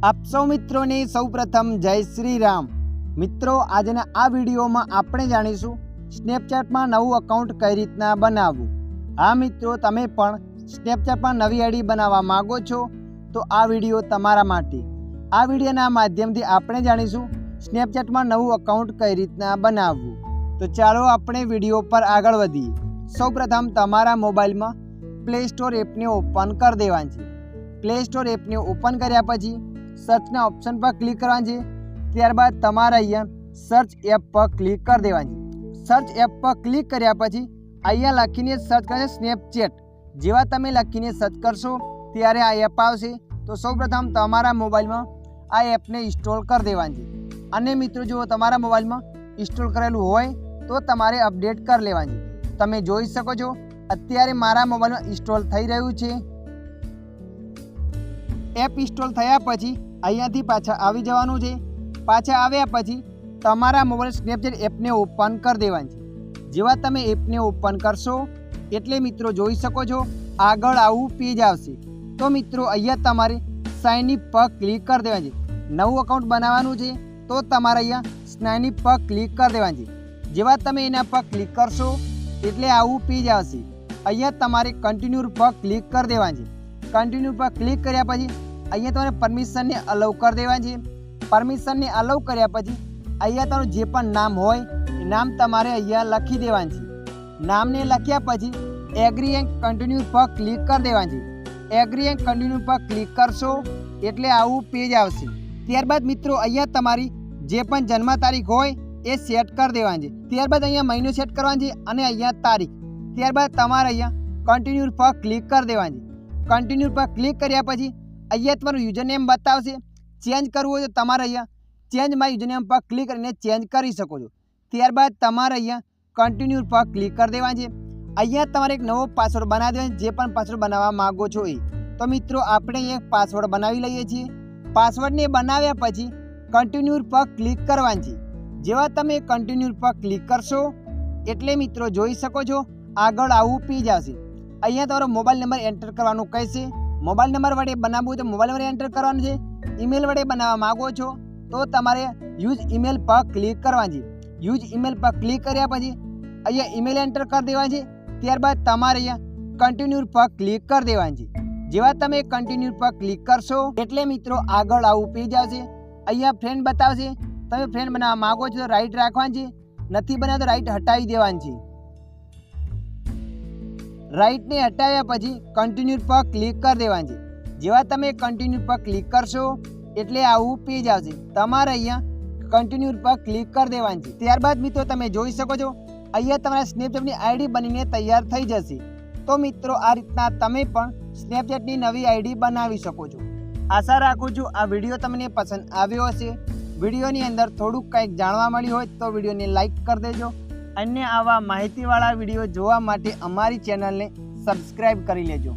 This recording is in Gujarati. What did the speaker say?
આપ સૌ મિત્રોને સૌપ્રથમ જય શ્રી રામ। મિત્રો આજના આ વિડીયોમાં આપણે જાણીશું સ્નેપચેટમાં નવું અકાઉન્ટ કઈ રીતના બનાવવું। હા મિત્રો, તમે પણ સ્નેપચેટમાં નવી આઈડી બનાવવા માંગો છો તો આ વિડીયો તમારા માટે। આ વિડીયોના માધ્યમથી આપણે જાણીશું સ્નેપચેટમાં નવું અકાઉન્ટ કઈ રીતના બનાવવું। તો ચાલો આપણે વિડીયો પર આગળ વધીએ। સૌપ્રથમ તમારા મોબાઈલમાં પ્લે સ્ટોર એપને ઓપન કરી દેવાની છે। પ્લે સ્ટોર એપને ઓપન કર્યા પછી સર્ચના ઓપ્શન પર ક્લિક કરવાનું છે। ત્યારબાદ તમારે અહીંયા સર્ચ એપ પર ક્લિક કરી દેવાની છે। સર્ચ એપ પર ક્લિક કર્યા પછી અહીંયા લખીને સર્ચ કરશે સ્નેપચેટ। જેવા તમે લખીને સર્ચ કરશો ત્યારે આ એપ આવશે। તો સૌપ્રથમ તમારા મોબાઈલમાં આ એપને ઇન્સ્ટોલ કરી દેવાની છે। અને મિત્રો જો તમારા મોબાઈલમાં ઇન્સ્ટોલ કરેલું હોય તો તમારે અપડેટ કરી લેવાની છે। તમે જોઈ શકો છો અત્યારે મારા મોબાઈલમાં ઇન્સ્ટોલ થઈ રહ્યું છે। એપ ઇન્સ્ટોલ થયા પછી અહીંયાથી પાછા આવી જવાનું છે। પાછા આવ્યા પછી તમારા મોબાઈલ સ્નેપચેટ એપને ઓપન કરી દેવાની છે। જેવા તમે એપને ઓપન કરશો એટલે મિત્રો જોઈ શકો છો આગળ આવું પેજ આવશે। તો મિત્રો અહીંયા તમારે સાઇન અપ પર ક્લિક કરી દેવાની છે। નવું અકાઉન્ટ બનાવવાનું છે તો તમારે અહીંયા સાઇન અપ પર ક્લિક કરી દેવાની છે। જેવા તમે એના પર ક્લિક કરશો એટલે આવું પેજ આવશે। અહીંયા તમારે કન્ટિન્યુ પર ક્લિક કરી દેવાની છે। કન્ટિન્યુ પર ક્લિક કર્યા પછી અહીંયા તમારે પરમિશનને અલાઉ કરી દેવાની છે। પરમિશનને અલાઉ કર્યા પછી અહીંયા તમારું જે પણ નામ હોય એ નામ તમારે અહીંયા લખી દેવાનું છે। નામને લખ્યા પછી એગ્રી એન્ડ કન્ટિન્યુ પર ક્લિક કરી દેવાની છે। એગ્રી એન્ડ કન્ટિન્યુ પર ક્લિક કરશો એટલે આવું પેજ આવશે। ત્યારબાદ મિત્રો અહીંયા તમારી જે પણ જન્મ તારીખ હોય એ સેટ કરી દેવાની છે। ત્યારબાદ અહીંયા મહિનો સેટ કરવાનો છે અને અહીંયા તારીખ। ત્યારબાદ તમારે અહીંયા કન્ટિન્યુ પર ક્લિક કરી દેવાની છે। કન્ટિન્યુ પર ક્લિક કર્યા પછી અહીંયા તમારું યુઝરનેમ બતાવશે। ચેન્જ કરવું હોય તો તમારે અહીંયા ચેન્જ માય યુઝરનેમ પર ક્લિક કરીને ચેન્જ કરી શકો છો। ત્યારબાદ તમારે અહીંયા કન્ટિન્યુ પર ક્લિક કરી દેવાની છે। અહીંયા તમારે એક નવો પાસવર્ડ બનાવી દેવાનો, જે પણ પાસવર્ડ બનાવવા માગો છો એ। તો મિત્રો આપણે અહીંયા પાસવર્ડ બનાવી લઈએ છીએ। પાસવર્ડને બનાવ્યા પછી કન્ટિન્યુ પર ક્લિક કરવાની છે। જેવા તમે કન્ટિન્યુ પર ક્લિક કરશો એટલે મિત્રો જોઈ શકો છો આગળ આવું પેજ આવશે। અહીંયા તમારો મોબાઈલ નંબર એન્ટર કરવાનું કહેશે। મોબાઈલ નંબર વડે બનાવવું હોય તો મોબાઈલ નંબર એન્ટર કરવાનું છે। ઈમેલ વડે બનાવવા માગો છો તો તમારે યુઝ ઈમેલ પર ક્લિક કરવાની છે। યુઝ ઈમેલ પર ક્લિક કર્યા પછી અહીંયા ઈમેલ એન્ટર કરી દેવાની છે। ત્યારબાદ તમારે અહીંયા કન્ટિન્યુ પર ક્લિક કરી દેવાની છે। જેવા તમે કન્ટિન્યુ પર ક્લિક કરશો એટલે મિત્રો આગળ આવું પેજ આવશે। અહીંયા ફ્રેન્ડ બતાવશે। તમે ફ્રેન્ડ બનાવવા માગો છો તો રાઈટ રાખવાની છે, નથી બનાવવા તો રાઈટ હટાવી દેવાની છે। રાઈટને હટાવ્યા પછી કન્ટિન્યુ પર ક્લિક કરી દેવાની છે। જેવા તમે કન્ટિન્યુ પર ક્લિક કરશો એટલે આવું પેજ આવશે। તમારે અહીંયા કન્ટિન્યુ પર ક્લિક કરી દેવાની છે। ત્યારબાદ મિત્રો તમે જોઈ શકો છો અહીંયા તમારા સ્નેપચેટની આઈડી બનીને તૈયાર થઈ જશે। તો મિત્રો આ રીતના તમે પણ સ્નેપચેટની નવી આઈડી બનાવી શકો છો। આશા રાખું છું આ વિડીયો તમને પસંદ આવ્યો હશે। વિડીયોની અંદર થોડુંક કંઈક જાણવા મળ્યું હોય તો વિડીયોને લાઈક કરી દેજો। અન્ય આવા માહિતીવાળા વિડીયો જોવા માટે અમારી ચેનલને સબસ્ક્રાઈબ કરી લેજો।